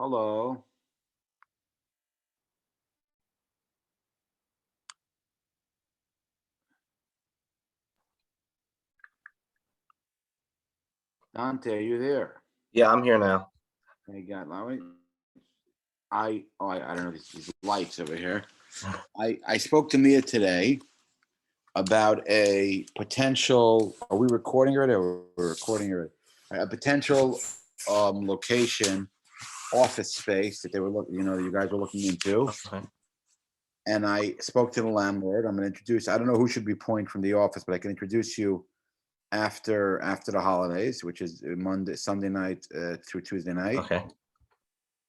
Hello. Dante, are you there? Yeah, I'm here now. Hey, God, I don't know these lights over here. I spoke to Mia today about a potential. Are we recording her? Or we're recording her. A potential location, office space that they were looking. You guys were looking into. Okay. And I spoke to the landlord. I'm going to introduce. I don't know who should be point from the office, but I can introduce you after the holidays, which is Sunday night through Tuesday night. Okay.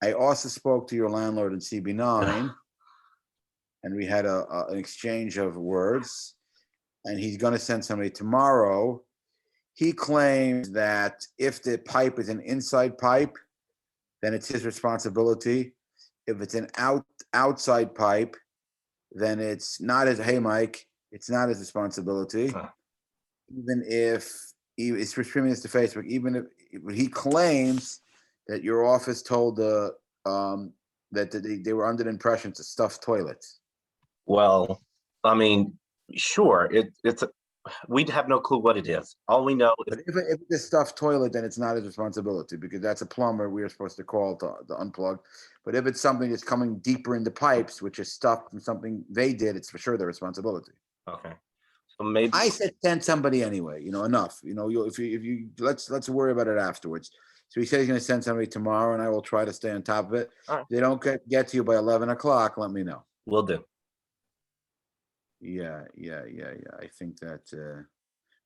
I also spoke to your landlord in CB9, and we had an exchange of words. And he's going to send somebody tomorrow. He claims that if the pipe is an inside pipe, then it's his responsibility. If it's an outside pipe, then it's not his. Hey, Mike, it's not his responsibility. Huh. Even if it's for streaming this to Facebook, even if he claims that your office told that they were under the impression it's a stuffed toilet. Well, I mean, sure. We'd have no clue what it is. All we know is But if it's a stuffed toilet, then it's not his responsibility because that's a plumber we are supposed to call to unplug. But if it's something that's coming deeper into pipes, which is stuff from something they did, it's for sure their responsibility. okay. So maybe I said send somebody anyway. Enough. If you let's worry about it afterwards. So he said he's going to send somebody tomorrow, and I will try to stay on top of it. All right. If they don't get to you by 11 o'clock, let me know. We'll do. Yeah. I think that.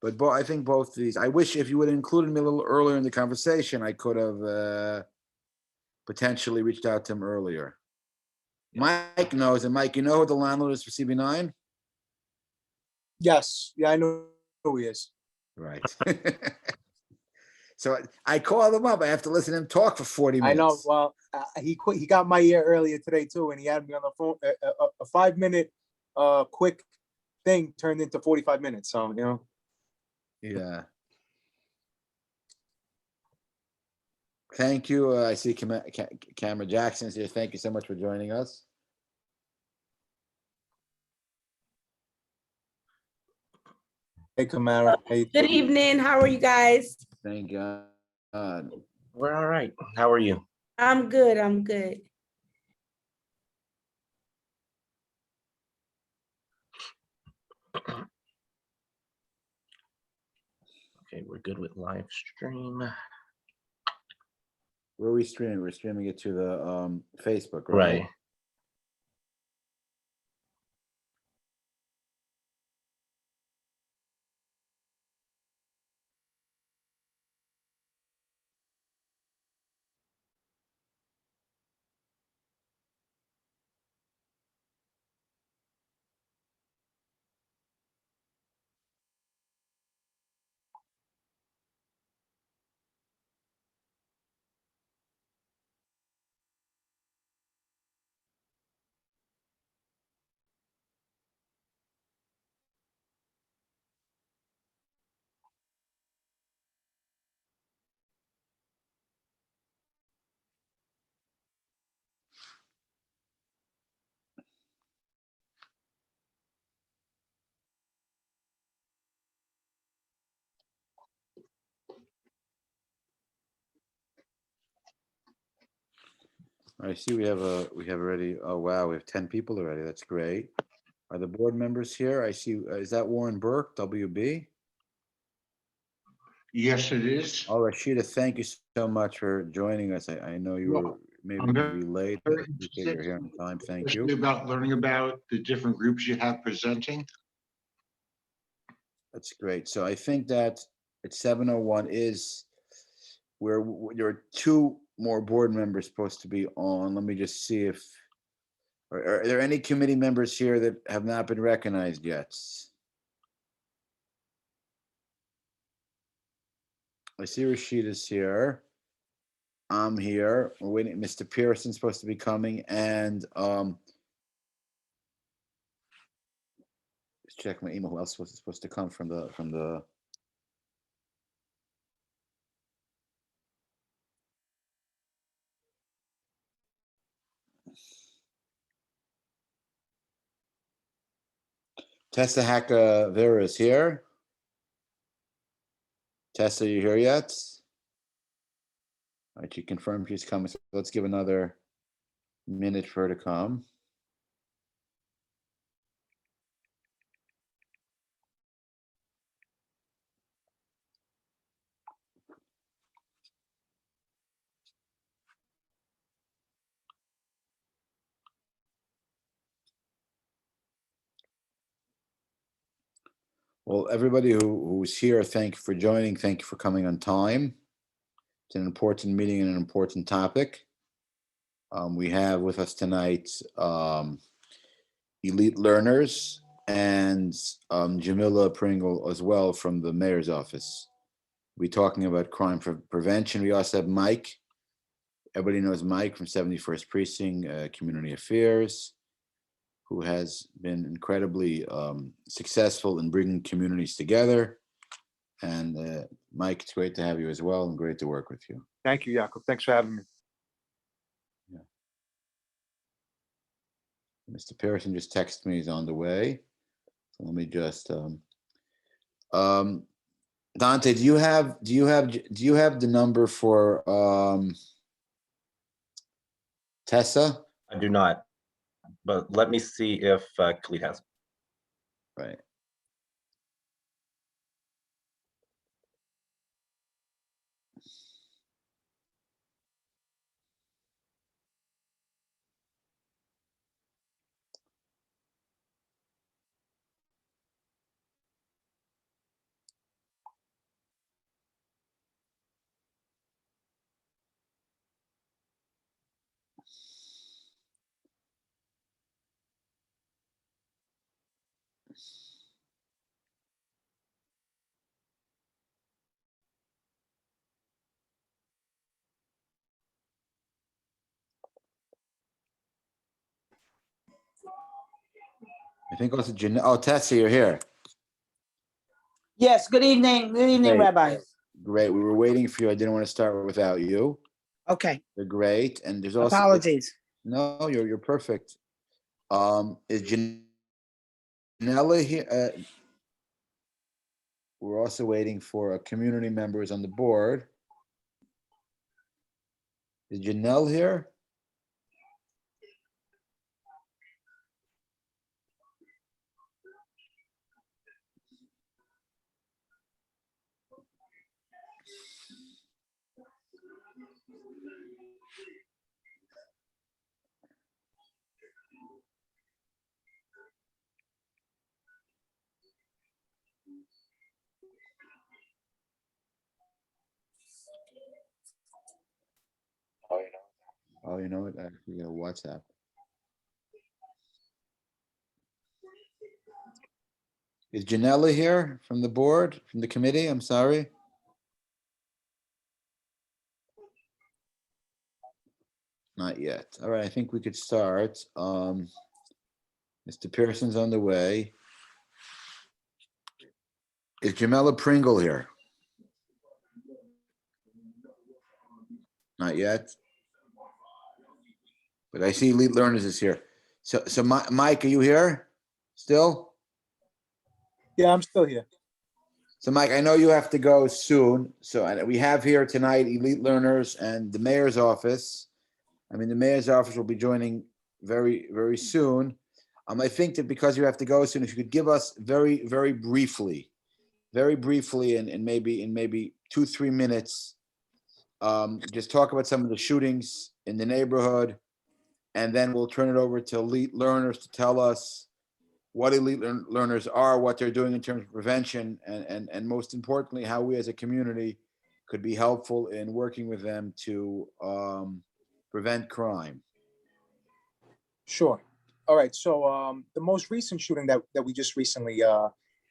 But I think both of these. I wish if you would have included me a little earlier in the conversation, I could have potentially reached out to him earlier. Mike knows, and Mike, you know who the landlord is for CB9? Yes. Yeah, I know who he is. Right. So I called him up. I have to listen to him talk for 40 minutes. I know. Well, he got my ear earlier today too, and he had me on the phone. A 5-minute quick thing turned into 45 minutes. So Yeah. Thank you. I see Cameron Jackson's here. Thank you so much for joining us. Hey, Kamara. Hey. Good evening. How are you guys? Thank God. We're all right. How are you? I'm good. I'm good. Okay, we're good with live stream. Where are we streaming? We're streaming it to the Facebook, right? Right. I see we have already. Oh wow, we have 10 people already. That's great. Are the board members here? I see. Is that Warren Burke, WB? Yes, it is. Oh, Rashida, thank you so much for joining us. I know you were Well, maybe I'm very late, but I appreciate interested, you're here on time. Thank especially you. about learning about the different groups you have presenting. That's great. So I think that at 7:01 is where there are two more board members supposed to be on. Let me just see if are there any committee members here that have not been recognized yet? I see Rashida's here. I'm here. We're waiting. Mr. Pearson's supposed to be coming, and just check my email. Who else was supposed to come from the? Tessa Haka Vera is here. Tessa, you here yet? All right, she confirmed she's coming. So let's give another minute for her to come. Well, everybody who's here, thank you for joining. Thank you for coming on time. It's an important meeting and an important topic. We have with us tonight elite learners and Jamila Pringle as well from the mayor's office. We're talking about crime prevention. We also have Mike. Everybody knows Mike from 71st Precinct Community Affairs, who has been incredibly successful in bringing communities together. And Mike, it's great to have you as well and great to work with you. Thank you, Jakob. Thanks for having me. Mr. Pearson just texted me, he's on the way. So let me just, Dante, do you have the number for Tessa? I do not, but let me see if Khalid has. Right. I think also Tessa, you're here. Yes, good evening. Good evening, Great. Rabbi. Great. We were waiting for you. I didn't want to start without you. Okay, You're great. And there's also apologies. No, you're perfect. Is Janella here? We're also waiting for community members on the board. Is Janelle here? Oh, you know what? Actually, WhatsApp. Is Janella here from the board, from the committee? I'm sorry. Not yet. All right, I think we could start. Mr. Pearson's on the way. Is Jamila Pringle here? Not yet. But I see Elite Learners is here. So Mike, are you here still? Yeah, I'm still here. So Mike, I know you have to go soon. So we have here tonight Elite Learners and the mayor's office. I mean, the mayor's office will be joining very, very soon. I think that because you have to go soon, if you could give us very, very briefly, in maybe 2-3 minutes, just talk about some of the shootings in the neighborhood, and then we'll turn it over to Elite Learners to tell us what Elite Learners are, what they're doing in terms of prevention, and most importantly, how we as a community could be helpful in working with them to prevent crime. Sure. All right. So the most recent shooting that we just recently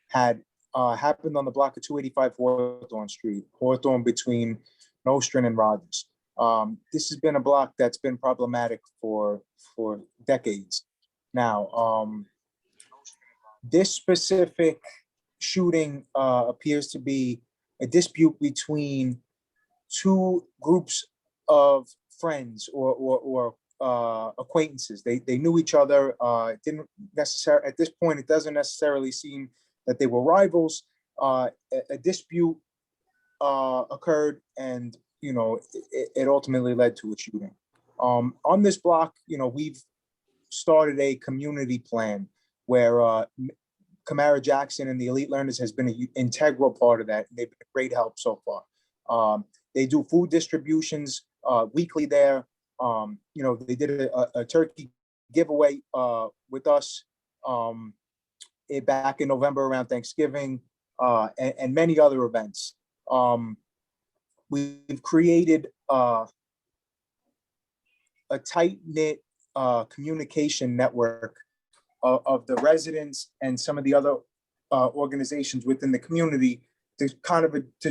had happened on the block of 285 Hawthorne Street, Hawthorne between Nostrand and Rogers. This has been a block that's been problematic for decades now. This specific shooting appears to be a dispute between two groups of friends or acquaintances. They knew each other. It didn't necessarily, at this point, it doesn't necessarily seem that they were rivals. A dispute occurred, and it ultimately led to a shooting. On this block, we've started a community plan where Camara Jackson and the Elite Learners has been an integral part of that. They've been a great help so far. They do food distributions weekly there. They did a turkey giveaway with us back in November around Thanksgiving, and many other events. We've created a tight-knit communication network of the residents and some of the other organizations within the community to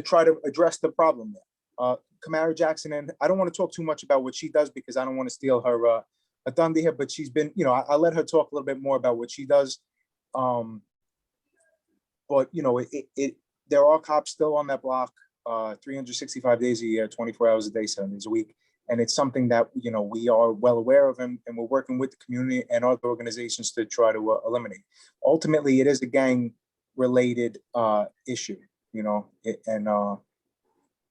try to address the problem there. Camara Jackson, and I don't want to talk too much about what she does because I don't want to steal her thunder here, but she's been, I'll let her talk a little bit more about what she does. But there are cops still on that block 365 days a year, 24 hours a day, 7 days a week. And it's something that, we are well aware of, and we're working with the community and other organizations to try to eliminate. Ultimately, it is a gang-related issue,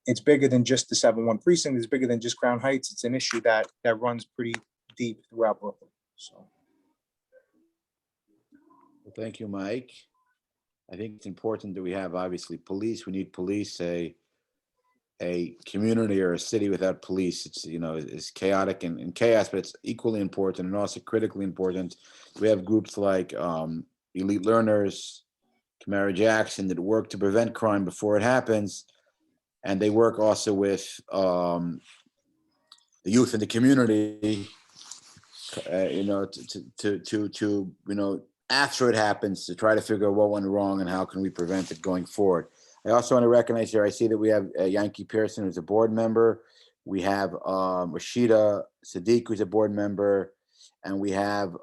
it's bigger than just the 7-1 precinct. It's bigger than just Crown Heights. It's an issue that runs pretty deep throughout Brooklyn. So, Well, thank you, Mike. I think it's important that we have, obviously, police. We need police. A community or a city without police, it's is chaotic and chaos, but it's equally important and also critically important. We have groups like Elite Learners, Camara Jackson, that work to prevent crime before it happens, and they work also with the youth in the community, after it happens, to try to figure out what went wrong and how can we prevent it going forward. I also want to recognize here, I see that we have Yankee Pearson, who's a board member. We have Rashida Sadiq, who's a board member. And we have,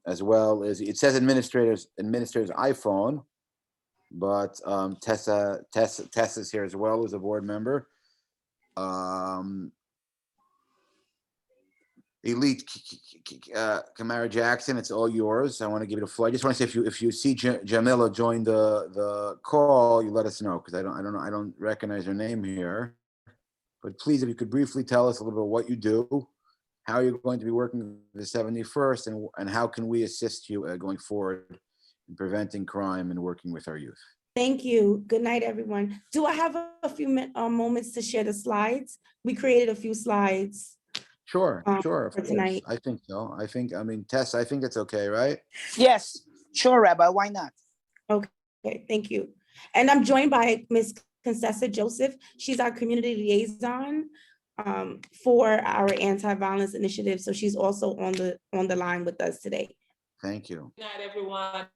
as well as, it says administrator's iPhone, but Tessa's here as well as a board member. Elite Camara Jackson, it's all yours. I want to give it a floor. I just want to say, if you see Jamila join the call, you let us know, because I don't recognize her name here. But please, if you could briefly tell us a little bit what you do, how you're going to be working the 71st, and how can we assist you going forward in preventing crime and working with our youth. Thank you. Good night, everyone. Do I have a few moments to share the slides? We created a few slides. Sure, of for course. tonight. I think so. Tess, I think it's okay, right? Yes, sure, Rabbi, why not? Okay, thank you. And I'm joined by Ms. Concessa Joseph. She's our community liaison for our anti-violence initiative. So she's also on the line with us today. Thank you. Good night, everyone.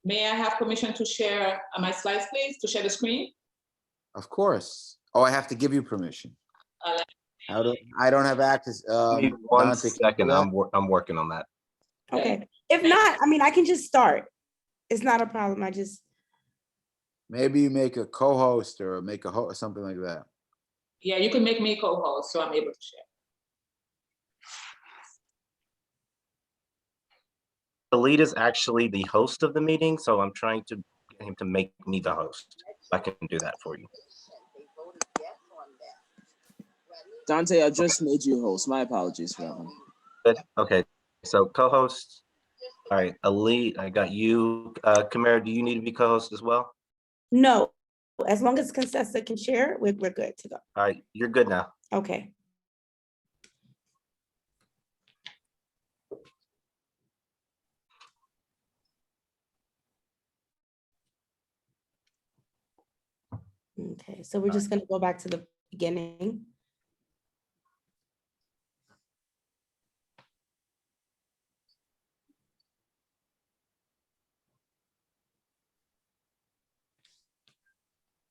May I have permission to share my slides, please, to share the screen? Of course. Oh, I have to give you permission. Uh, I don't have access. Give me one Dante, can you second. do that? I'm working on that. Okay. If not, I can just start. It's not a problem. Maybe you make a co-host or make a host, something like that. Yeah, you can make me co-host, so I'm able to share. The lead is actually the host of the meeting, so I'm trying to get him to make me the host. I can do that for you. Dante, I just made you host. My apologies for that one. Good. Okay. So co-host. All right. Elite, I got you. Camara, do you need to be co-host as well? No, as long as Concessa can share, we're good to go. All right. You're good now. Okay. Okay, so we're just going to go back to the beginning.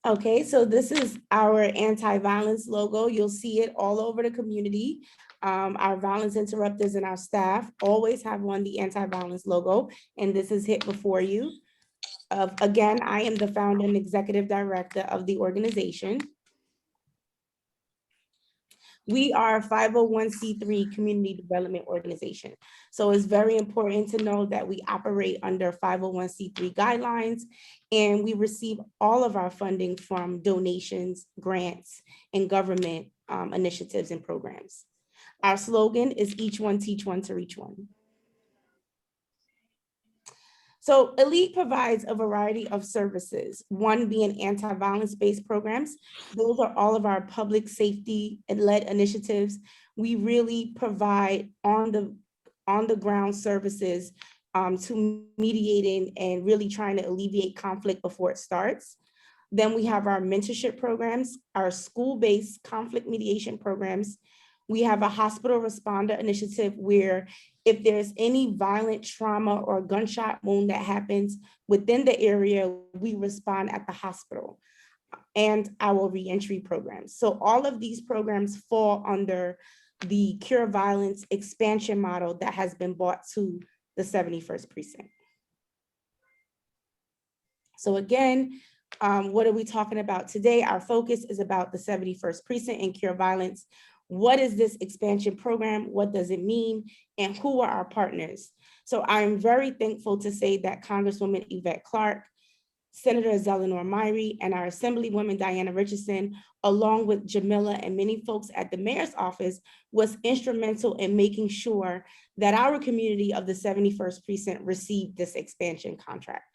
Okay, so this is our anti-violence logo. You'll see it all over the community. Our violence interrupters and our staff always have on the anti-violence logo, and this is hit before you. Again, I am the founder and executive director of the organization. We are a 501c3 community development organization. So it's very important to know that we operate under 501c3 guidelines, and we receive all of our funding from donations, grants, and government initiatives and programs. Our slogan is each one teach one to reach one. So Elite provides a variety of services, one being anti-violence based programs. Those are all of our public safety and led initiatives. We really provide on the ground services to mediating and really trying to alleviate conflict before it starts. Then we have our mentorship programs, our school-based conflict mediation programs. We have a hospital responder initiative where if there's any violent trauma or gunshot wound that happens within the area, we respond at the hospital, and our reentry programs. So all of these programs fall under the Cure Violence expansion model that has been brought to the 71st precinct. So again, what are we talking about today? Our focus is about the 71st precinct and Cure Violence. What is this expansion program? What does it mean? And who are our partners? So I'm very thankful to say that Congresswoman Yvette Clarke, Senator Zelenor Myrie, and our Assemblywoman Diana Richardson, along with Jamila and many folks at the mayor's office, was instrumental in making sure that our community of the 71st precinct received this expansion contract.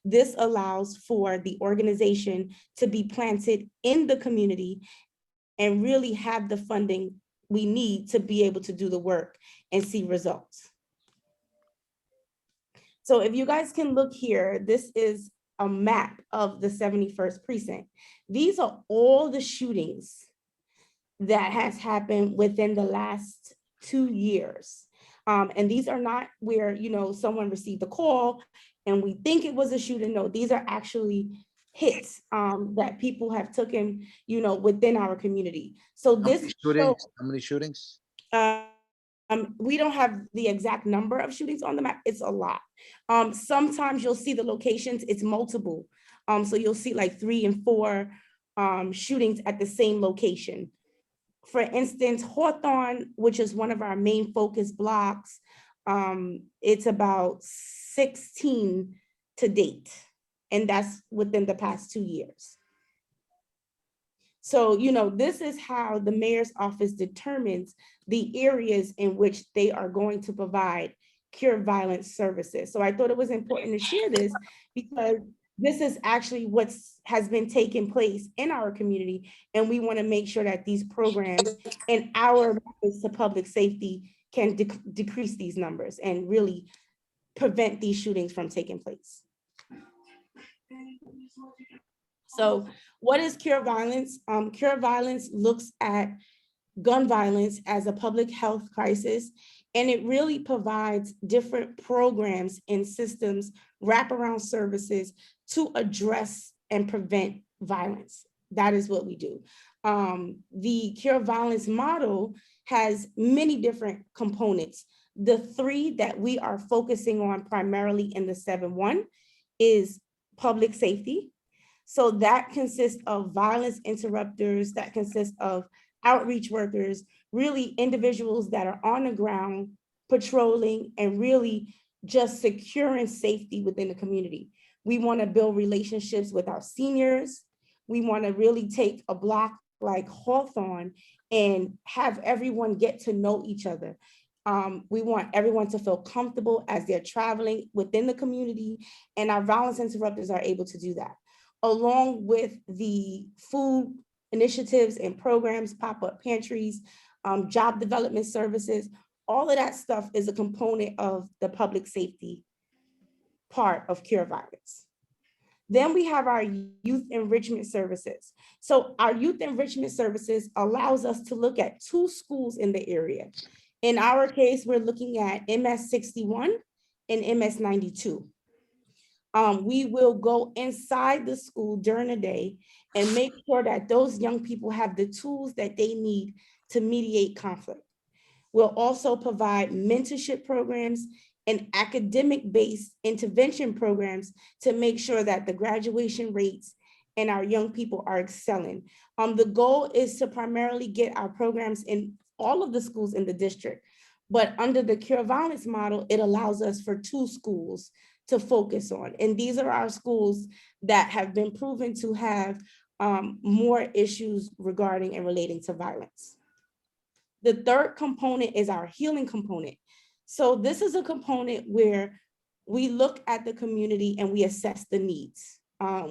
This allows for the organization to be planted in the community and really have the funding we need to be able to do the work and see results. So if you guys can look here, this is a map of the 71st precinct. These are all the shootings that has happened within the last 2 years. And these are not where, someone received a call and we think it was a shooting. No, these are actually hits that people have taken, within our community. So this How many shootings? We don't have the exact number of shootings on the map. It's a lot. Sometimes you'll see the locations, it's multiple. So you'll see like 3 and 4 shootings at the same location. For instance, Hawthorne, which is one of our main focus blocks, it's about 16 to date. And that's within the past 2 years. So, this is how the mayor's office determines the areas in which they are going to provide Cure Violence services. So I thought it was important to share this because this is actually what has been taking place in our community. And we want to make sure that these programs and our methods to public safety can decrease these numbers and really prevent these shootings from taking place. So what is Cure Violence? Cure Violence looks at gun violence as a public health crisis, and it really provides different programs and systems, wraparound services to address and prevent violence. That is what we do. The Cure Violence model has many different components. The 3 that we are focusing on primarily in the 7-1 is public safety. So that consists of violence interrupters, that consists of outreach workers, really individuals that are on the ground patrolling and really just securing safety within the community. We want to build relationships with our seniors. We want to really take a block like Hawthorne and have everyone get to know each other. We want everyone to feel comfortable as they're traveling within the community, and our violence interrupters are able to do that, along with the food initiatives and programs, pop-up pantries, job development services. All of that stuff is a component of the public safety part of Cure Violence. Then we have our youth enrichment services. So our youth enrichment services allows us to look at 2 schools in the area. In our case, we're looking at MS 61 and MS 92. We will go inside the school during the day and make sure that those young people have the tools that they need to mediate conflict. We'll also provide mentorship programs and academic-based intervention programs to make sure that the graduation rates and our young people are excelling. The goal is to primarily get our programs in all of the schools in the district. But under the Cure Violence model, it allows us for 2 schools to focus on. And these are our schools that have been proven to have more issues regarding and relating to violence. The third component is our healing component. So this is a component where we look at the community and we assess the needs.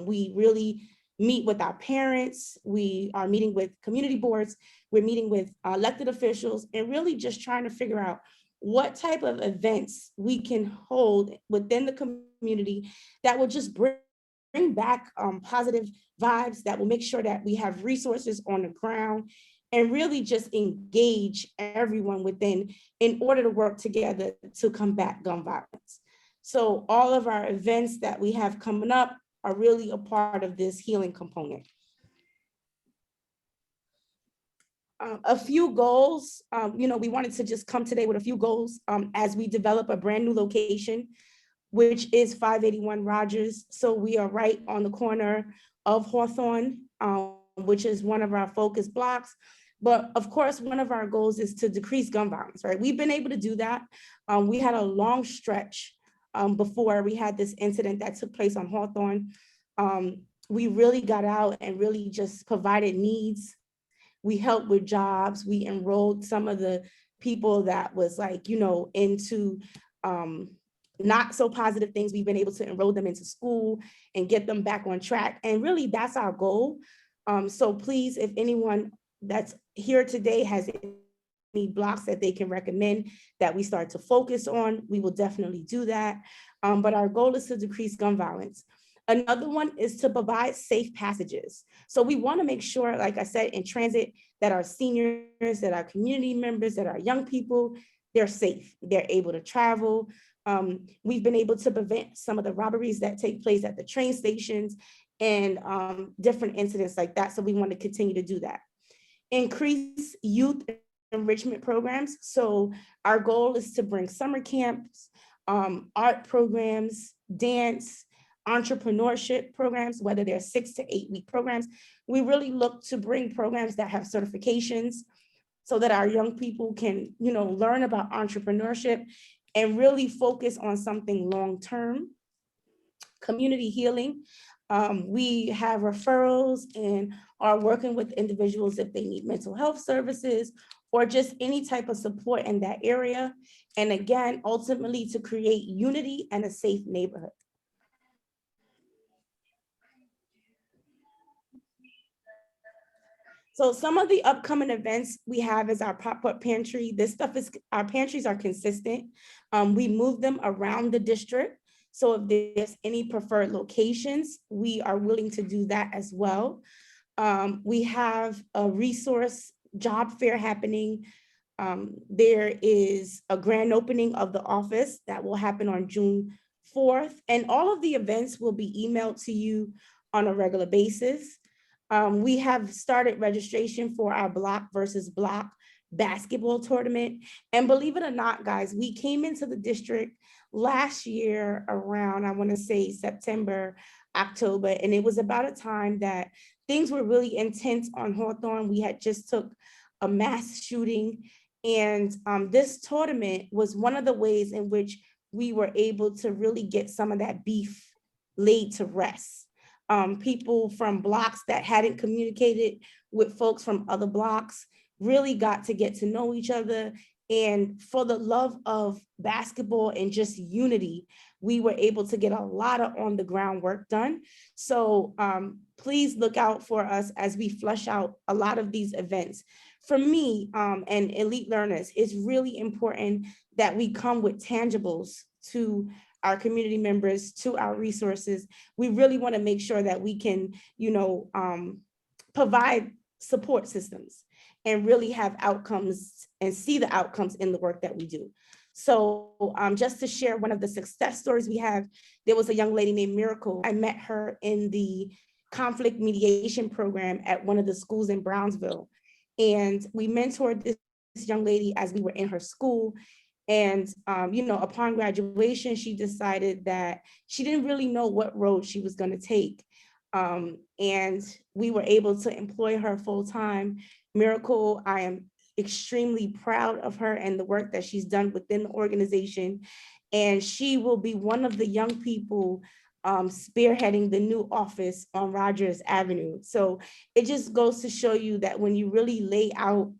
We really meet with our parents. We are meeting with community boards. We're meeting with elected officials and really just trying to figure out what type of events we can hold within the community that will just bring back positive vibes, that will make sure that we have resources on the ground and really just engage everyone within in order to work together to combat gun violence. So all of our events that we have coming up are really a part of this healing component. A few goals, we wanted to just come today with a few goals as we develop a brand new location, which is 581 Rogers. So we are right on the corner of Hawthorne, which is one of our focus blocks. But of course, one of our goals is to decrease gun violence, right? We've been able to do that. We had a long stretch before we had this incident that took place on Hawthorne. We really got out and really just provided needs. We helped with jobs. We enrolled some of the people that was like, into not so positive things. We've been able to enroll them into school and get them back on track. And really that's our goal. So please, if anyone that's here today has any blocks that they can recommend that we start to focus on, we will definitely do that. But our goal is to decrease gun violence. Another one is to provide safe passages. So we want to make sure, like I said, in transit, that our seniors, that our community members, that our young people, they're safe, they're able to travel. We've been able to prevent some of the robberies that take place at the train stations and different incidents like that. So we want to continue to do that. Increase youth enrichment programs. So our goal is to bring summer camps, art programs, dance, entrepreneurship programs, whether they're 6 to 8 week programs. We really look to bring programs that have certifications so that our young people can, learn about entrepreneurship and really focus on something long-term. Community healing. We have referrals and are working with individuals if they need mental health services or just any type of support in that area. And again, ultimately to create unity and a safe neighborhood. So some of the upcoming events we have is our pop-up pantry. Our pantries are consistent. We move them around the district. So if there's any preferred locations, we are willing to do that as well. We have a resource job fair happening. There is a grand opening of the office that will happen on June 4th. And all of the events will be emailed to you on a regular basis. We have started registration for our block versus block basketball tournament. And believe it or not, guys, we came into the district last year around, I want to say September, October, and it was about a time that things were really intense on Hawthorne. We had just took a mass shooting, and this tournament was one of the ways in which we were able to really get some of that beef laid to rest. People from blocks that hadn't communicated with folks from other blocks really got to get to know each other. And for the love of basketball and just unity, we were able to get a lot of on the ground work done. So please look out for us as we flesh out a lot of these events. For me and elite learners, it's really important that we come with tangibles to our community members, to our resources. We really want to make sure that we can, provide support systems and really have outcomes and see the outcomes in the work that we do. So just to share one of the success stories we have, there was a young lady named Miracle. I met her in the conflict mediation program at one of the schools in Brownsville. And we mentored this young lady as we were in her school. And, upon graduation, she decided that she didn't really know what road she was going to take. And we were able to employ her full-time. Miracle, I am extremely proud of her and the work that she's done within the organization. And she will be one of the young people spearheading the new office on Rogers Avenue. So it just goes to show you that when you really lay out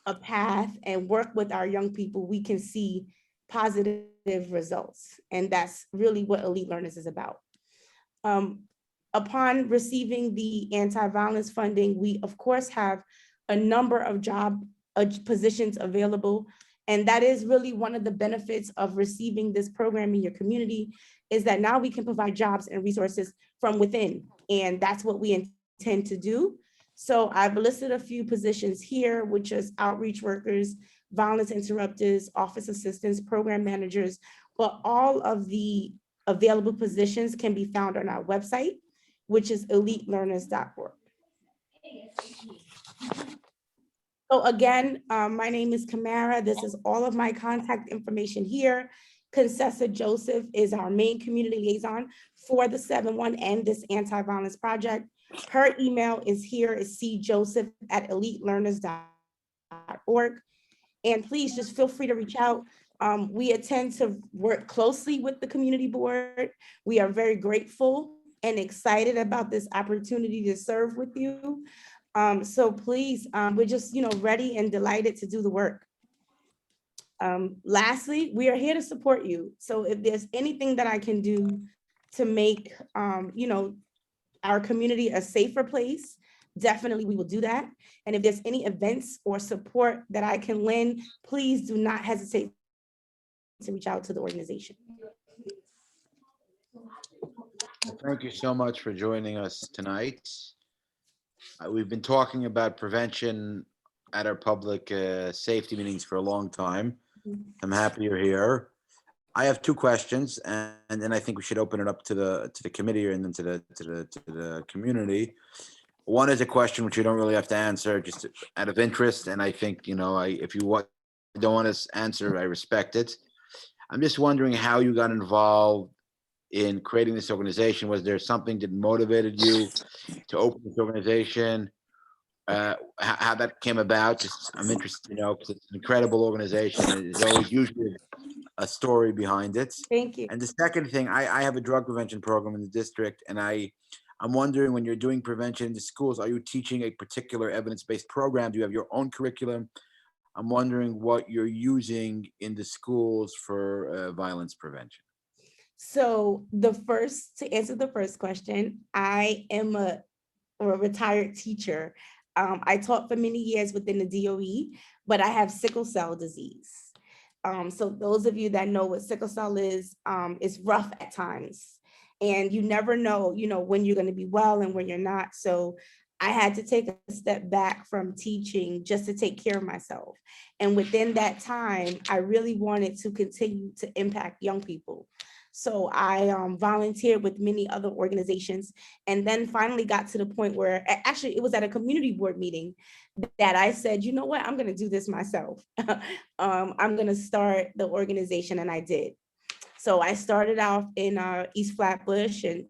a path and work with our young people, we can see positive results. And that's really what Elite Learners is about. Upon receiving the anti-violence funding, we of course have a number of job positions available. And that is really one of the benefits of receiving this program in your community, is that now we can provide jobs and resources from within. And that's what we intend to do. So I've listed a few positions here, which is outreach workers, violence interrupters, office assistants, program managers, but all of the available positions can be found on our website, which is elitelearners.org. So again, my name is Kamara. This is all of my contact information here. Concessa Joseph is our main community liaison for the 7-1 and this anti-violence project. Her email is here, is cjoseph@elitelearners.org. And please just feel free to reach out. We intend to work closely with the community board. We are very grateful and excited about this opportunity to serve with you. So please, we're just, ready and delighted to do the work. Lastly, we are here to support you. So if there's anything that I can do to make, our community a safer place, definitely we will do that. And if there's any events or support that I can lend, please do not hesitate to reach out to the organization. Thank you so much for joining us tonight. We've been talking about prevention at our public safety meetings for a long time. I'm happy you're here. I have two questions, and then I think we should open it up to the committee and then to the community. One is a question which you don't really have to answer, just out of interest, and I think if you don't want to answer, I respect it. I'm just wondering how you got involved in creating this organization. Was there something that motivated you to open this organization? How that came about? Just I'm interested to know, because it's an incredible organization. There's always usually a story behind it. Thank you. And the second thing, I have a drug prevention program in the district, and I'm wondering, when you're doing prevention in the schools, are you teaching a particular evidence-based program? Do you have your own curriculum? I'm wondering what you're using in the schools for violence prevention. So to answer the first question, I am a retired teacher. I taught for many years within the DOE, but I have sickle cell disease. So those of you that know what sickle cell is rough at times. And you never know, when you're going to be well and when you're not. So I had to take a step back from teaching just to take care of myself. And within that time, I really wanted to continue to impact young people. So I volunteered with many other organizations, and then finally got to the point where, actually it was at a community board meeting that I said, you know what, I'm going to do this myself. I'm going to start the organization, and I did. So I started off in East Flatbush and,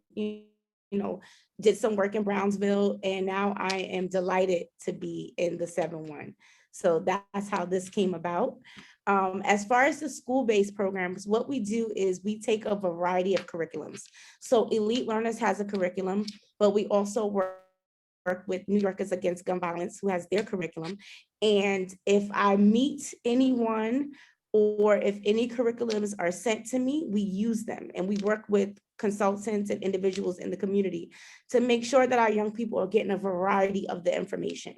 did some work in Brownsville, and now I am delighted to be in the 7-1. So that's how this came about. As far as the school-based programs, what we do is we take a variety of curriculums. So Elite Learners has a curriculum, but we also work with New Yorkers Against Gun Violence, who has their curriculum. And if I meet anyone, or if any curriculums are sent to me, we use them, and we work with consultants and individuals in the community to make sure that our young people are getting a variety of the information.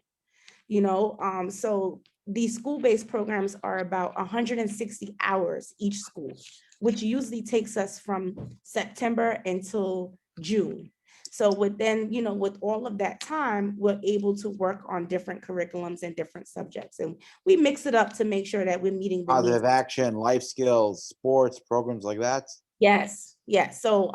So these school-based programs are about 160 hours each school, which usually takes us from September until June. So within, with all of that time, we're able to work on different curriculums and different subjects. And we mix it up to make sure that we're meeting the needs. Positive action, life skills, sports, programs like that? Yes. So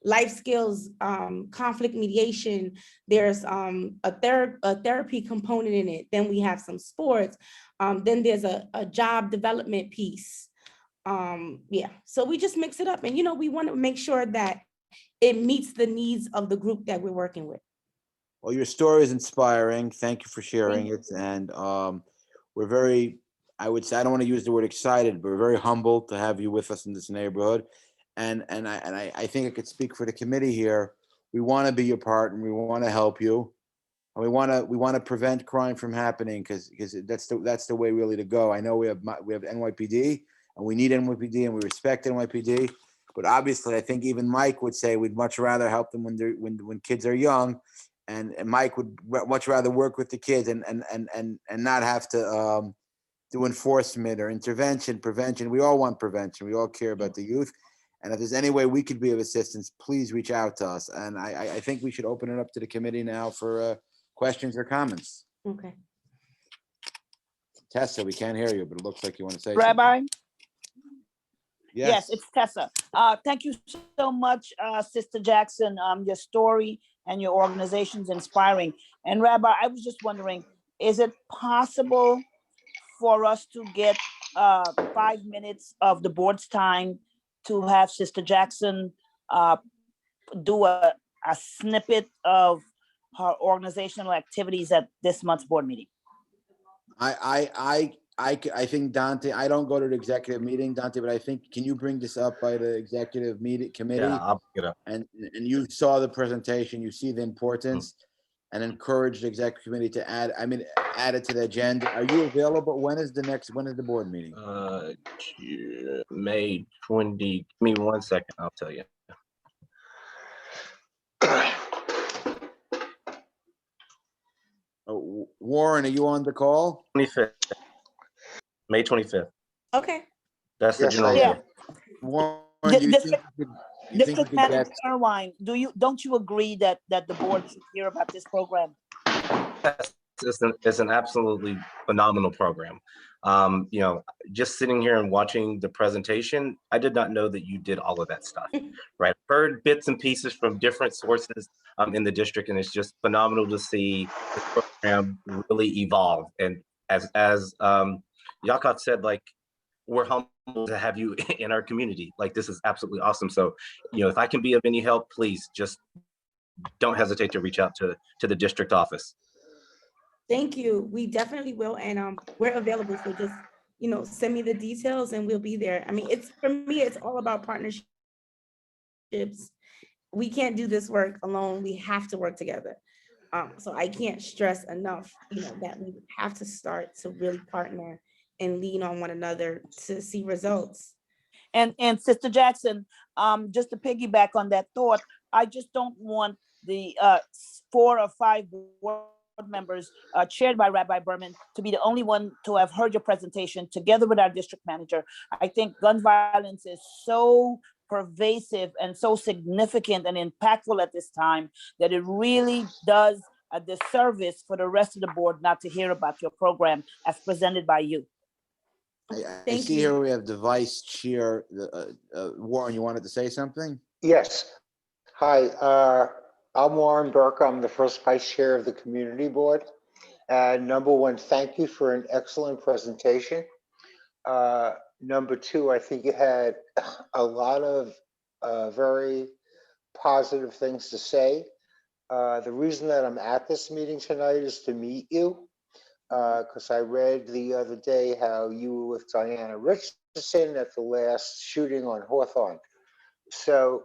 life skills, conflict mediation, there's a therapy component in it. Then we have some sports. Then there's a job development piece. So we just mix it up. And, we want to make sure that it meets the needs of the group that we're working with. Well, your story is inspiring. Thank you for sharing you. it. And we're very, I would say, I don't want to use the word excited, but we're very humbled to have you with us in this neighborhood. And I think I could speak for the committee here. We want to be your partner. We want to help you. And we want to prevent crime from happening because that's the way really to go. I know we have NYPD and we need NYPD and we respect NYPD. But obviously, I think even Mike would say we'd much rather help them when kids are young. And Mike would much rather work with the kids and not have to do enforcement or intervention, prevention. We all want prevention. We all care about the youth. And if there's any way we could be of assistance, please reach out to us. And I think we should open it up to the committee now for questions or comments. Okay. Tessa, we can't hear you, but it looks like you want to say something. Rabbi? Yes, Yes. it's Tessa. Thank you so much, Sister Jackson. Your story and your organization's inspiring. And Rabbi, I was just wondering, is it possible for us to get 5 minutes of the board's time to have Sister Jackson do a snippet of her organizational activities at this month's board meeting? I think Dante, I don't go to the executive meeting, Dante, but I think, can you bring this up by the executive committee? Yeah, I'll pick it up. And you saw the presentation, you see the importance and encourage the executive committee to add it to the agenda. Are you available? When is the board meeting? May 20, give me 1 second, I'll tell you. Warren, are you on the call? 25th, May 25th. Okay. That's the Yes, general. I Yeah. meeting. Warren, do you think you think we District could Manager get, Irvine, don't you agree that the board should hear about this program? Yes, it's an absolutely phenomenal program. Just sitting here and watching the presentation, I did not know that you did all of that stuff, right? Heard bits and pieces from different sources in the district, and it's just phenomenal to see the program really evolve. And as Yakat said, like, we're humbled to have you in our community. Like, this is absolutely awesome. So, if I can be of any help, please just don't hesitate to reach out to the district office. Thank you. We definitely will. And we're available. So just, send me the details and we'll be there. I mean, for me, it's all about partnerships. We can't do this work alone. We have to work together. So I can't stress enough, that we have to start to really partner and lean on one another to see results. And Sister Jackson, just to piggyback on that thought, I just don't want the 4 or 5 board members chaired by Rabbi Berman to be the only one to have heard your presentation together with our district manager. I think gun violence is so pervasive and so significant and impactful at this time that it really does a disservice for the rest of the board not to hear about your program as presented by you. I Thank see you. here we have the vice chair. Warren, you wanted to say something? Yes. Hi, I'm Warren Burke. I'm the first vice chair of the community board. And number one, thank you for an excellent presentation. Number two, I think you had a lot of very positive things to say. The reason that I'm at this meeting tonight is to meet you. Because I read the other day how you were with Diana Richardson at the last shooting on Hawthorne. So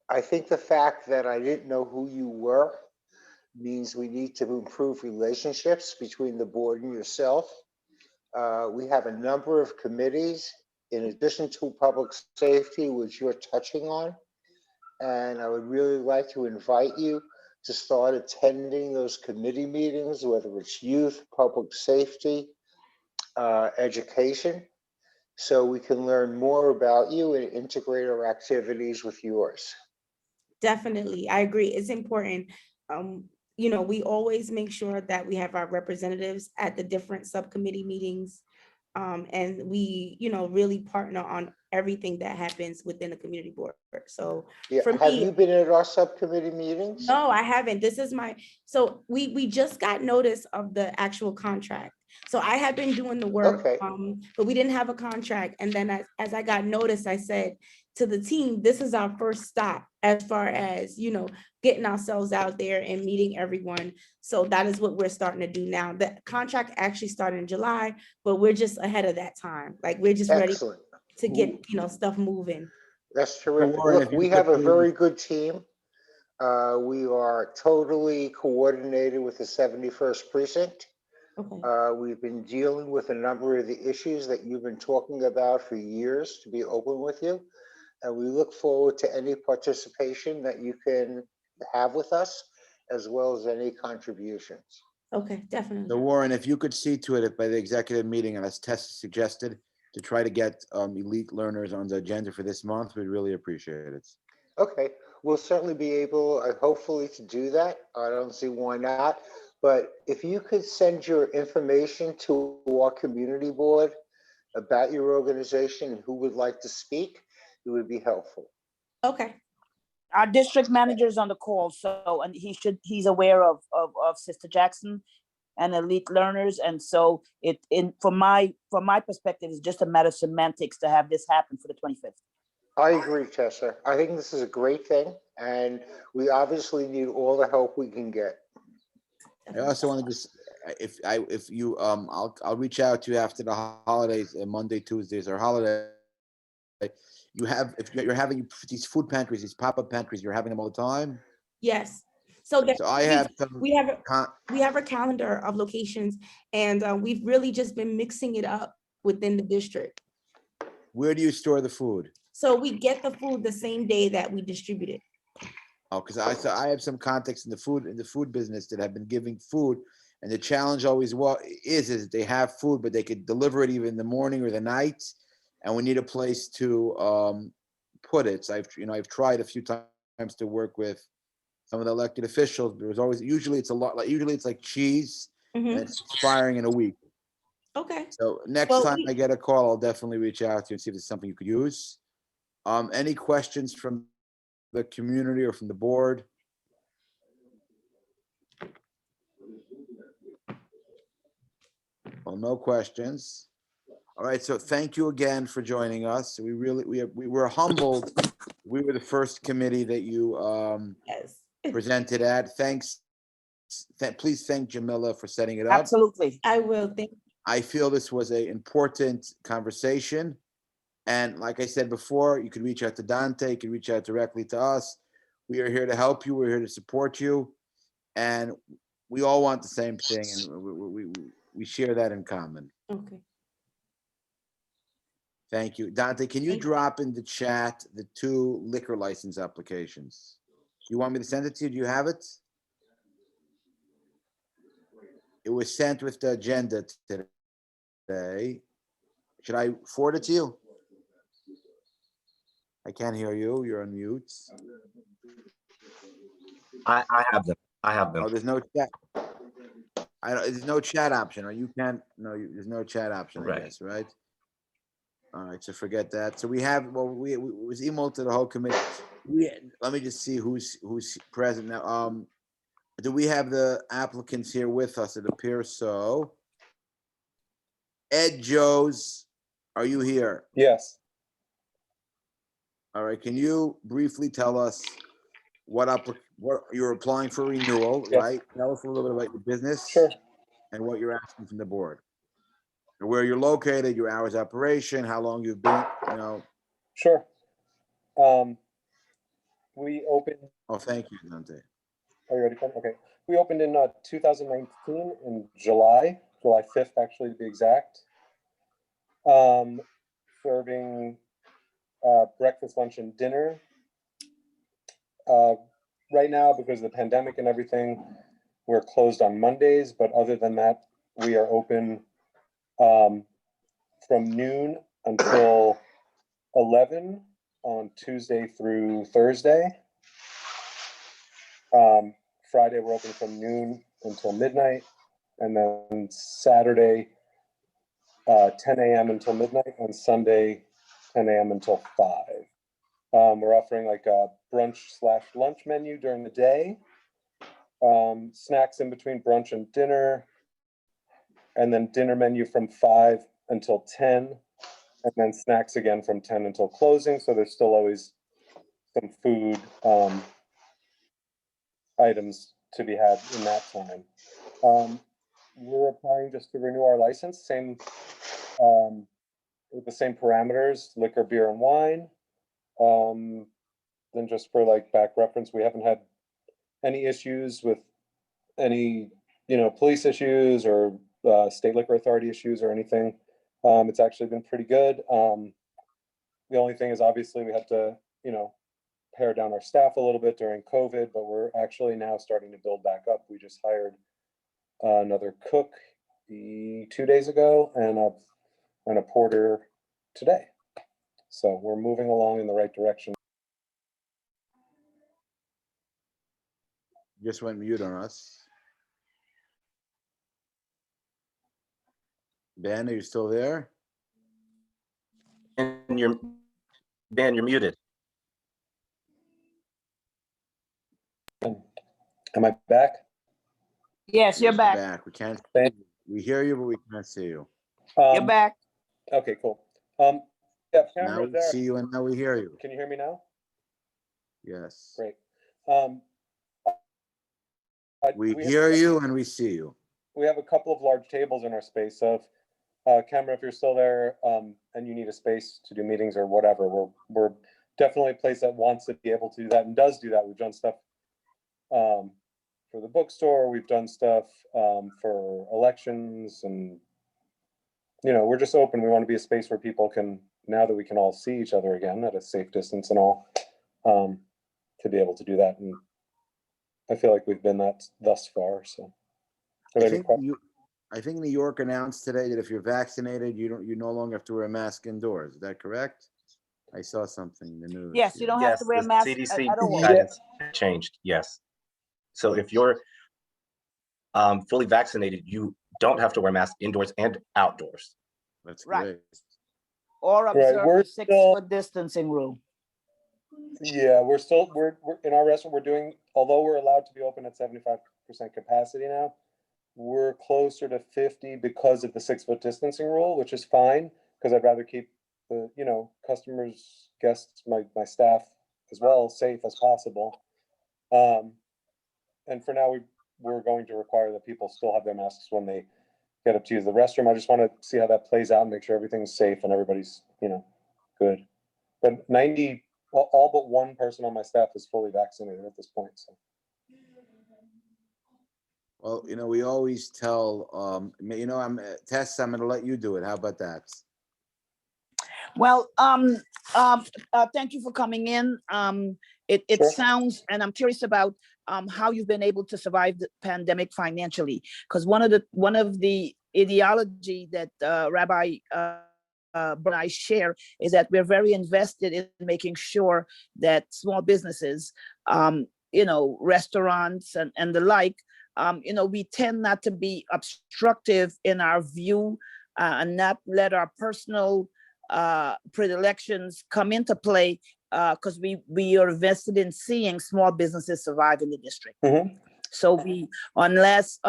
I think the fact that I didn't know who you were means we need to improve relationships between the board and yourself. We have a number of committees in addition to public safety, which you're touching on. And I would really like to invite you to start attending those committee meetings, whether it's youth, public safety, education, so we can learn more about you and integrate our activities with yours. Definitely. I agree. It's important. We always make sure that we have our representatives at the different subcommittee meetings. And we, really partner on everything that happens within the community board. So Yeah, for have me, you been at our subcommittee meetings? no, I haven't. This is so we just got notice of the actual contract. So I had been doing the work, Okay. but we didn't have a contract. And then as I got noticed, I said to the team, this is our first stop as far as, getting ourselves out there and meeting everyone. So that is what we're starting to do now. The contract actually started in July, but we're just ahead of that time. Like, we're just ready Excellent. to get, stuff moving. That's terrific. Warren, Look, if you we could have a please- very good team. We are totally coordinated with the 71st precinct. Okay. We've been dealing with a number of the issues that you've been talking about for years, to be open with you. And we look forward to any participation that you can have with us, as well as any contributions. Okay, So definitely. Warren, if you could see to it, if by the executive meeting, and as Tess suggested, to try to get elite learners on the agenda for this month, we'd really appreciate it. Okay, we'll certainly be able, hopefully, to do that. I don't see why not. But if you could send your information to our community board about your organization and who would like to speak, it would be helpful. Okay, Our district manager is on the call, so, and he's aware of Sister Jackson and elite learners. And so from my perspective, it's just a matter of semantics to have this happen for the 25th. I agree, Tessa. I think this is a great thing, and we obviously need all the help we can get. I also want to just, if you, I'll reach out to you after the holidays, Monday, Tuesdays are holiday. If you're having these food pantries, these pop-up pantries, you're having them all the time? yes. So So I have some. we have con- a calendar of locations, and we've really just been mixing it up within the district. Where do you store the food? So we get the food the same day that we distribute it. Oh, because I have some contacts in the food business that have been giving food, and the challenge always is they have food, but they could deliver it even in the morning or the night, and we need a place to put it. So I've tried a few times to work with some of the elected officials. But it was usually it's like cheese, and Mhm. it's expiring in a week. Okay. So next Well, time I get a call, I'll definitely reach out to you and see if it's something you could use. Any questions from the community or from the board? Well, no questions. All right, so thank you again for joining us. We were humbled. We were the first committee that you Yes. presented at. Thanks. Please thank Jamila for setting it up. Absolutely. I will. Thank. I feel this was an important conversation. And like I said before, you can reach out to Dante, you can reach out directly to us. We are here to help you. We're here to support you. And we all want the same thing. And we share that in common. Okay. Thank you. Dante, can you Thank you. drop in the chat the 2 liquor license applications? You want me to send it to you? Do you have it? It was sent with the agenda today. Should I forward it to you? I can't hear you. You're on mute. I have them. I have them. Oh, there's no chat. There's no chat option, or you can't. No, there's no chat option. I Right. guess, right? All right, so forget that. So we have. Well, we was emailed to the whole committee. Let me just see who's present now. Do we have the applicants here with us? It appears so. Ed Joes, are you here? Yes. All right, can you briefly tell us what you're applying for renewal, Yes. right? Tell us a little bit about your business. Sure. And what you're asking from the board. And where you're located, your hours of operation, how long you've been, Sure. We opened, Oh, thank you, Dante. are you ready for it? Okay. We opened in 2019 in July 5th, actually, to be exact. Serving breakfast, lunch, and dinner. Right now, because of the pandemic and everything, we're closed on Mondays, but other than that, we are open from noon until 11 on Tuesday through Thursday. Friday, we're open from noon until midnight, and then Saturday, 10 a.m. until midnight, and Sunday, 10 a.m. until 5. We're offering like a brunch/lunch menu during the day, snacks in between brunch and dinner, and then dinner menu from 5 until 10, and then snacks again from 10 until closing. So there's still always some food items to be had in that time. We're applying just to renew our license, same with the same parameters, liquor, beer, and wine. Then just for like back reference, we haven't had any issues with any, police issues or state liquor authority issues or anything. It's actually been pretty good. The only thing is obviously we had to, pare down our staff a little bit during COVID, but we're actually now starting to build back up. We just hired another cook 2 days ago and a porter today. So we're moving along in the right direction. Just went mute on us. Ben, are you still there? And Dan, you're muted. Am I back? Yes, you're Yes, back. We can't, Thank we hear you, but we can't see you. You're back. Okay, cool. Yeah, camera Now we there. see you and now we hear you. Can you hear me now? Yes. Great. We have- hear you and we see you. We have a couple of large tables in our space. So camera, if you're still there and you need a space to do meetings or whatever, we're definitely a place that wants to be able to do that and does do that. We've done stuff for the bookstore. We've done stuff for elections, and we're just open. We want to be a space where people can, now that we can all see each other again at a safe distance and all, to be able to do that. And I feel like we've been that thus far. So I think New York announced today that if you're vaccinated, you no longer have to wear a mask indoors. Is that correct? I saw something in the news. Yes, you don't have Yes, to wear a the mask CDC at all. guidance changed, yes. So if you're fully vaccinated, you don't have to wear masks indoors and outdoors. That's Right. great. Or observe we're the still- 6-foot distancing rule. Yeah, we're in our restaurant. We're doing, although we're allowed to be open at 75% capacity now, we're closer to 50 because of the 6-foot distancing rule, which is fine because I'd rather keep the customers, guests, my staff as well safe as possible. And for now, we're going to require that people still have their masks when they get up to use the restroom. I just want to see how that plays out and make sure everything's safe and everybody's good. But all but one person on my staff is fully vaccinated at this point. So. Well, we always tell, Tess, I'm going to let you do it. How about that? Well, thank you for coming in. It Sure. sounds, and I'm curious about how you've been able to survive the pandemic financially. Because one of the ideology that Rabbi and I share is that we're very invested in making sure that small businesses, restaurants and the like, we tend not to be obstructive in our view and not let our personal predilections come into play because we are invested in seeing small businesses survive in the district. Mm-hmm. So unless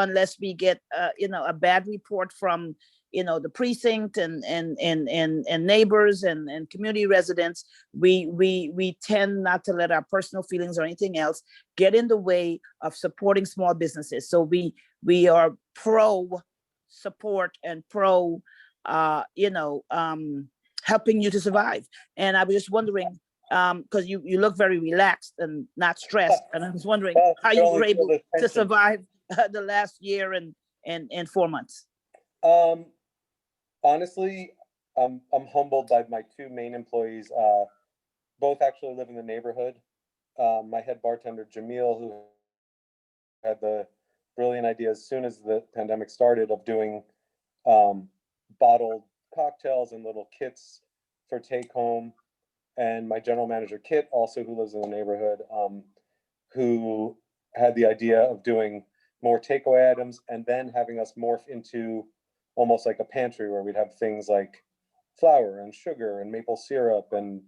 we get a bad report from the precinct and neighbors and community residents, we tend not to let our personal feelings or anything else get in the way of supporting small businesses. So we are pro support and pro helping you to survive. And I was just wondering, because you look very relaxed and not stressed, and I was wondering how you were able to survive the last year and 4 months. Honestly, I'm humbled by my two main employees. Both actually live in the neighborhood. My head bartender, Jamil, who had the brilliant idea as soon as the pandemic started of doing bottled cocktails and little kits for take home. And my general manager, Kit, also who lives in the neighborhood, who had the idea of doing more takeaway items and then having us morph into almost like a pantry where we'd have things like flour and sugar and maple syrup and,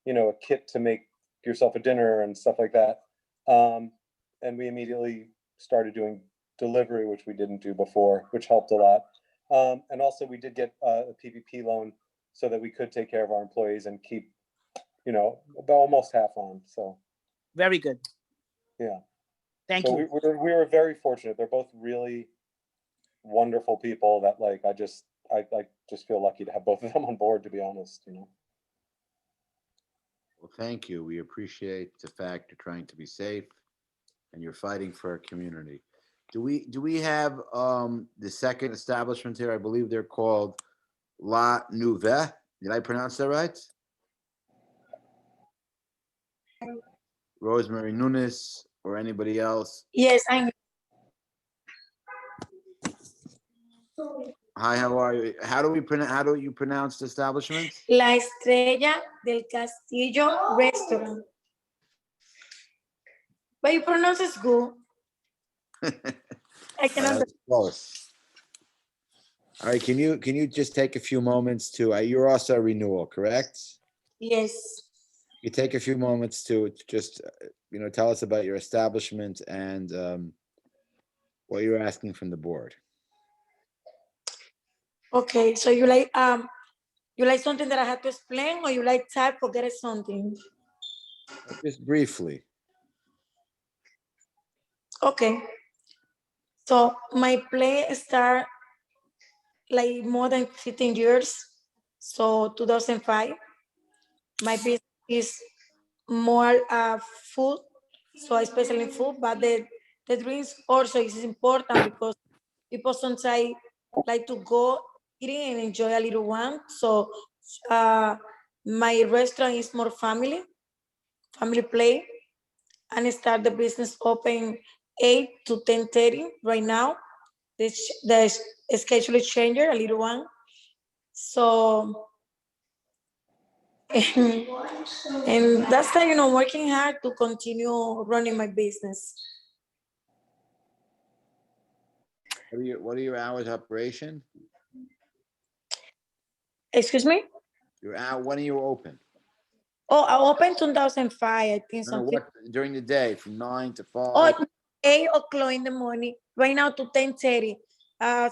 a kit to make yourself a dinner and stuff like that. And we immediately started doing delivery, which we didn't do before, which helped a lot. And also we did get a PPP loan so that we could take care of our employees and keep, about almost half on, so, Very good. yeah. Thank So you. we were very fortunate. They're both really wonderful people that like, I just feel lucky to have both of them on board, to be honest, Well, thank you. We appreciate the fact you're trying to be safe and you're fighting for our community. Do we have the second establishment here? I believe they're called La Nouvelle. Did I pronounce that right? Rosemary Nunes or anybody else? Yes, I'm Hi, how are you? How do you pronounce the establishment? La Estrella del Castillo Restaurant. But you pronounce it good. I cannot. That's close. All right, can you just take a few moments to, you're also a renewal, correct? Yes. You take a few moments to just, tell us about your establishment and what you're asking from the board. Okay, so you like something that I have to explain, or you like type or get something? Just briefly. Okay. So my play start like more than 15 years. So 2005. My business is more food. So especially food, but the drinks also is important because people sometimes like to go eating and enjoy a little one. So my restaurant is more family play, and I start the business open 8 to 10:30 right now. The schedule is changing a little one. So, and that's why, working hard to continue running my business. What are your hours of operation? Excuse me? When are you open? Oh, I opened 2005, I think No, something. during the day, from 9 to 5? Oh, 8 o'clock in the morning, right now to 10:30.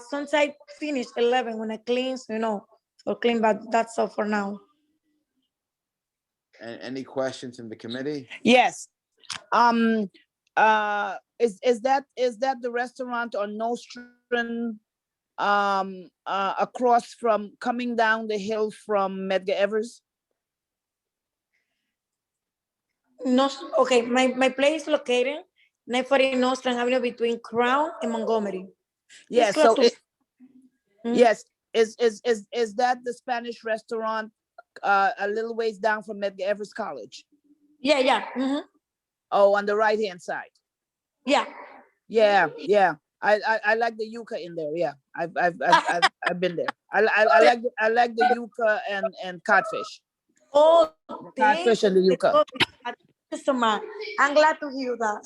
Sometimes finish 11 when I clean, for clean, but that's all for now. And any questions from the committee? Yes. Is that the restaurant on Nostrand, across from coming down the hill from Medgar Evers? No, okay, my place is located 940 Nostrand Avenue between Crown and Montgomery. Yes. close So to- yes, is that the Spanish restaurant a little ways down from Medgar Evers College? Yeah. Mhm. Oh, on the right hand side. Yeah. Yeah. I like the yuca in there. Yeah, I've been there. I like the yuca and codfish. Oh, Codfish and the yuca. Thank you so much. I'm glad to hear that.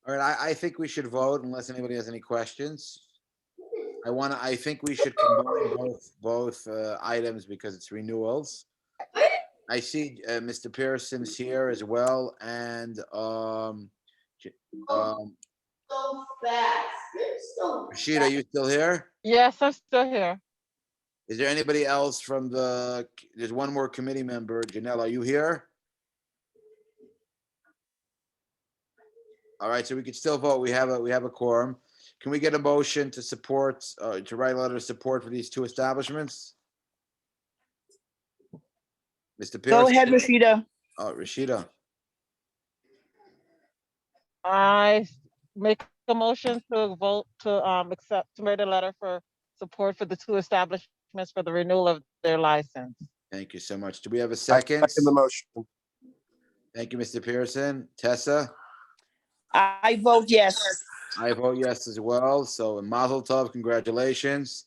All right, I think we should vote unless anybody has any questions. I think we should combine both items because it's renewals. I see Mr. Pearson's here as well, and Rashid, are you still here? Yes, I'm still here. Is there anybody else from there's one more committee member. Janelle, are you here? All right, so we could still vote. We have a quorum. Can we get a motion to support, to write a letter of support for these two establishments? Mr. Pearson? Go ahead, Rashida. Rashida. I make a motion to vote to write a letter for support for the two establishments for the renewal of their license. Thank you so much. Do we have a second? Second the motion. Thank you, Mr. Pearson. Tessa? I vote yes. I vote yes as well. So Mazel Tov, congratulations.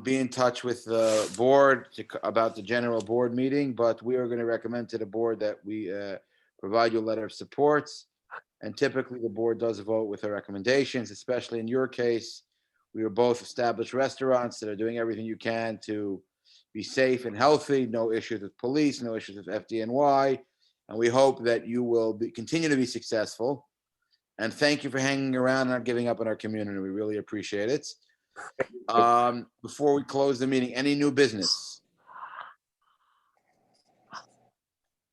Be in touch with the board about the general board meeting, but we are going to recommend to the board that we provide you a letter of support. And typically the board does vote with our recommendations, especially in your case. We are both established restaurants that are doing everything you can to be safe and healthy, no issues with police, no issues with FDNY. And we hope that you will continue to be successful And thank you for hanging around and not giving up on our community. We really appreciate it. Before we close the meeting, any new business?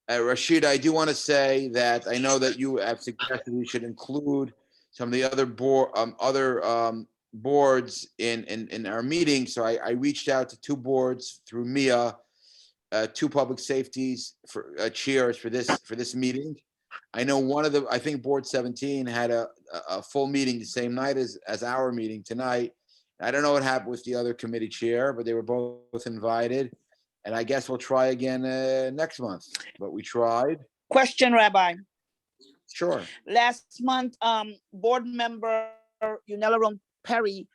Rashida, I do want to say that I know that you have suggested we should include some of the other boards in our meeting. So I reached out to two boards through Mia, two public safeties for chairs for this meeting. I know I think Board 17 had a full meeting the same night as our meeting tonight. I don't know what happened with the other committee chair, but they were both invited. And I guess we'll try again next month, but we tried. Question, Rabbi. Sure. Last month, board member Yunella Roan Perry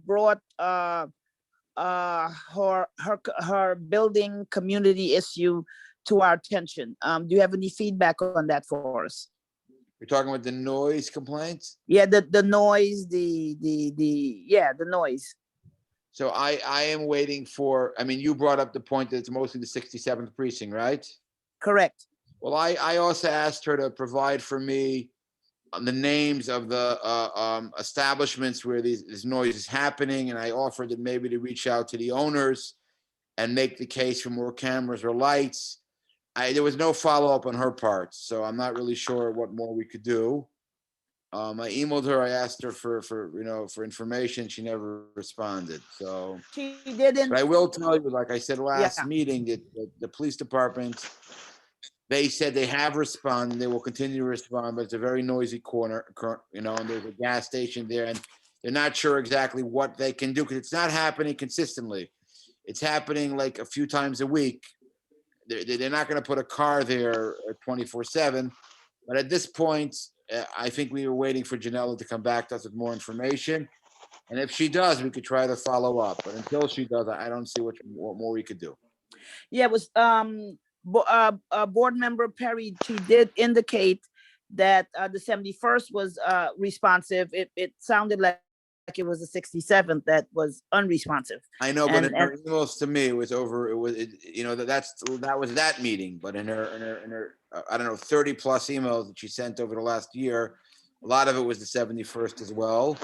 brought her building community issue to our attention. Do you have any feedback on that for us? You're talking about the noise complaints? Yeah, the noise, the noise. So I am waiting for, I mean, you brought up the point that it's mostly the 67th precinct, right? Correct. Well, I also asked her to provide for me the names of the establishments where this noise is happening, and I offered that maybe to reach out to the owners and make the case for more cameras or lights. There was no follow-up on her part, so I'm not really sure what more we could do. I emailed her, I asked her for information, she never responded, so. She didn't. But I will tell you, like I said last meeting, that the police department, they said they have responded, they will continue to respond, but it's a very noisy corner, and there's a gas station there, and they're not sure exactly what they can do, because it's not happening consistently. It's happening like a few times a week. They're not gonna put a car there 24/7, but at this point, I think we were waiting for Janella to come back to us with more information. And if she does, we could try to follow up, but until she does, I don't see what more we could do. Yeah, it was board member Perry, she did indicate that the 71st was responsive. It sounded like it was the 67th that was unresponsive. I know, but in her emails to me, that was that meeting, but in her I don't know, 30 plus emails that she sent over the last year, a lot of it was the 71st as well.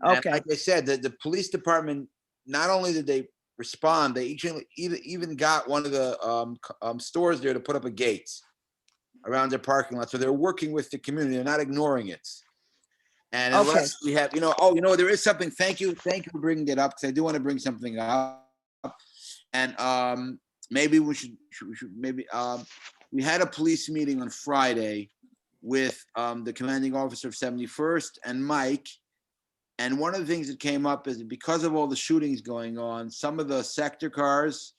Okay. And like I said, the police department, not only did they respond, they even got one of the stores there to put up a gate around their parking lot. So they're working with the community. They're not ignoring it. And unless we have, there is something. Thank you for bringing it up, because I do want to bring something up. And maybe we should we had a police meeting on Friday with the commanding officer of 71st and Mike. And one of the things that came up is that because of all the shootings going on, some of the sector cars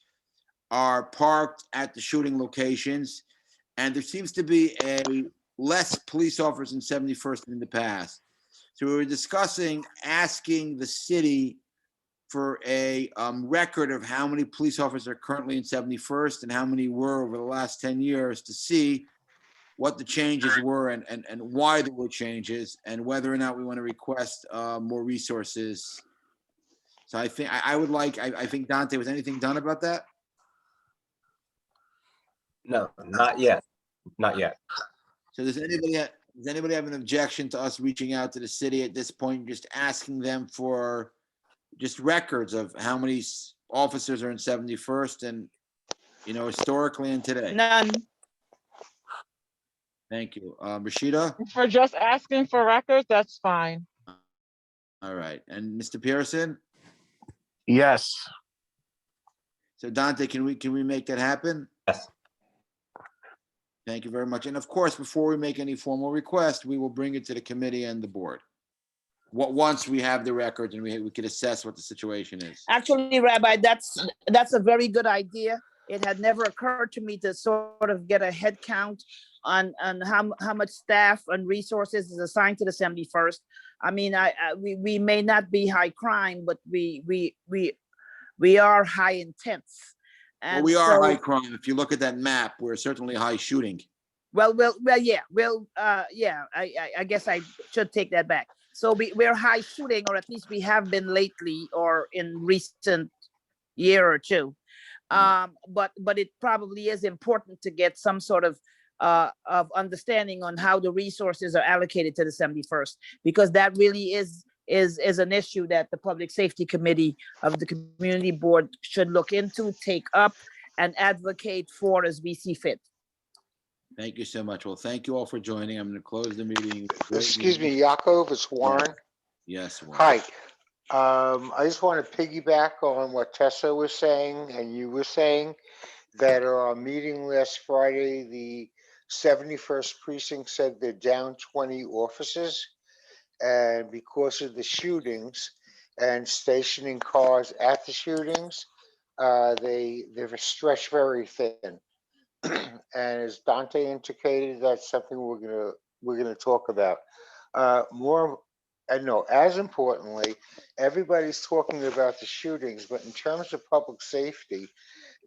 are parked at the shooting locations, and there seems to be less police officers in 71st than in the past. So we were discussing asking the city for a record of how many police officers are currently in 71st and how many were over the last 10 years to see what the changes were and why there were changes, and whether or not we want to request more resources. So I think I think Dante, was anything done about that? No, not yet. Not yet. So does anybody have an objection to us reaching out to the city at this point, just asking them for just records of how many officers are in 71st and, historically and today? None. Thank you. Rashida? For just asking for records, that's fine. All right. And Mr. Pearson? Yes. So Dante, can we make that happen? Yes. Thank you very much. And of course, before we make any formal request, we will bring it to the committee and the board. Once we have the records and we could assess what the situation is. Actually, Rabbi, that's a very good idea. It had never occurred to me to sort of get a head count on how much staff and resources is assigned to the 71st. I mean, we may not be high crime, but we are high intense. And well, we are high crime. If you look at that map, we're certainly high shooting. Well, yeah. I guess I should take that back. So we're high shooting, or at least we have been lately, or in recent year or two. But it probably is important to get some sort of of understanding on how the resources are allocated to the 71st, because that really is an issue that the Public Safety Committee of the Community Board should look into, take up, and advocate for as we see fit. Thank you so much. Well, thank you all for joining. I'm going to close the meeting. Excuse me, Yakov, it's Warren. Yes. Warren. Hi. I just want to piggyback on what Tessa was saying and you were saying, that our meeting last Friday, the 71st precinct said they're down 20 officers. And because of the shootings and stationing cars at the shootings, they're stretched very thin. And as Dante indicated, that's something we're gonna talk about. As importantly, everybody's talking about the shootings, but in terms of public safety,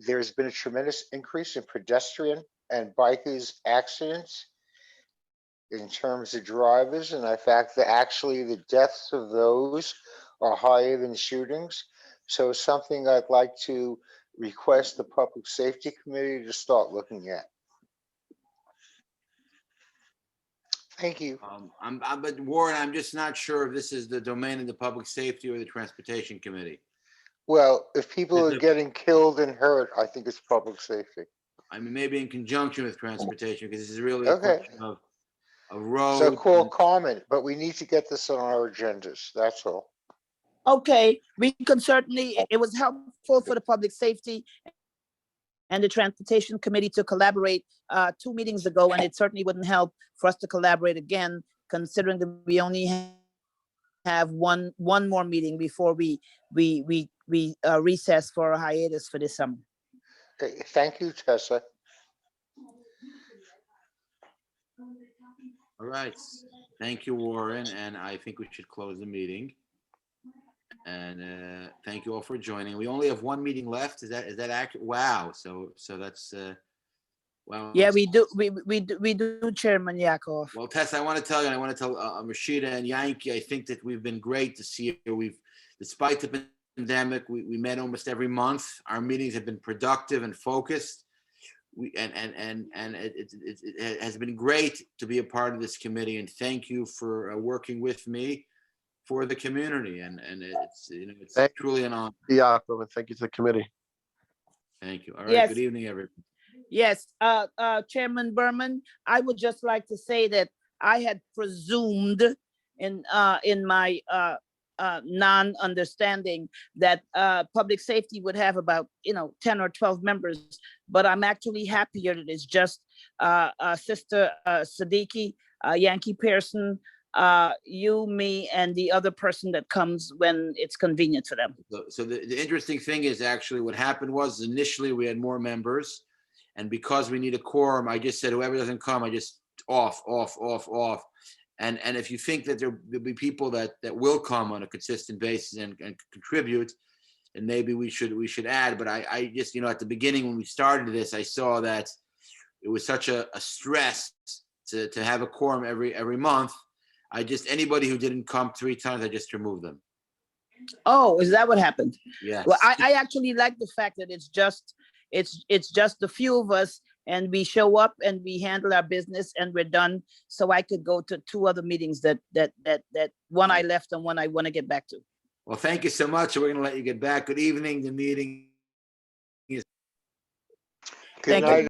there's been a tremendous increase in pedestrian and bikers accidents in terms of drivers, and in fact, actually the deaths of those are higher than shootings. So it's something I'd like to request the Public Safety Committee to start looking at. Thank you. But Warren, I'm just not sure if this is the domain of the Public Safety or the Transportation Committee. Well, if people are getting killed and hurt, I think it's public safety. I mean, maybe in conjunction with Transportation, because this is really a Okay. question of a road. So call comment, but we need to get this on our agendas, that's all. Okay, we can certainly, it was helpful for the Public Safety and the Transportation Committee to collaborate 2 meetings ago, and it certainly wouldn't help for us to collaborate again, considering that we only have one more meeting before we recess for a hiatus for this summer. Okay, thank you, Tessa. All right. Thank you, Warren, and I think we should close the meeting. And thank you all for joining. We only have 1 meeting left. Is that accurate? Wow. So that's wow. Yeah, we do, Chairman Yakov. Well, Tess, I want to tell you, and I want to tell Rashida and Yankee, I think that we've been great to see you. Despite the pandemic, we met almost every month. Our meetings have been productive and focused. It has been great to be a part of this committee, and thank you for working with me for the community. And it's truly an honor. Yakov, and thank you to the committee. Thank you. All right. Yes. Good evening, everyone. Yes, Chairman Berman, I would just like to say that I had presumed in my non-understanding that public safety would have about 10 or 12 members, but I'm actually happier that it's just Sister Siddiqui, Yankee Pearson, you, me, and the other person that comes when it's convenient for them. So the interesting thing is actually what happened was initially we had more members, and because we need a quorum, I just said whoever doesn't come, I just off. And if you think that there'll be people that will come on a consistent basis and contribute, and maybe we should add. But I just, at the beginning when we started this, I saw that it was such a stress to have a quorum every month. Anybody who didn't come 3 times, I just removed them. Oh, is that what happened? Yes. Well, I actually like the fact that it's just a few of us, and we show up and we handle our business and we're done. So I could go to 2 other meetings that one I left and one I want to get back to. Well, thank you so much. We're going to let you get back. Good evening. The meeting is. Good night.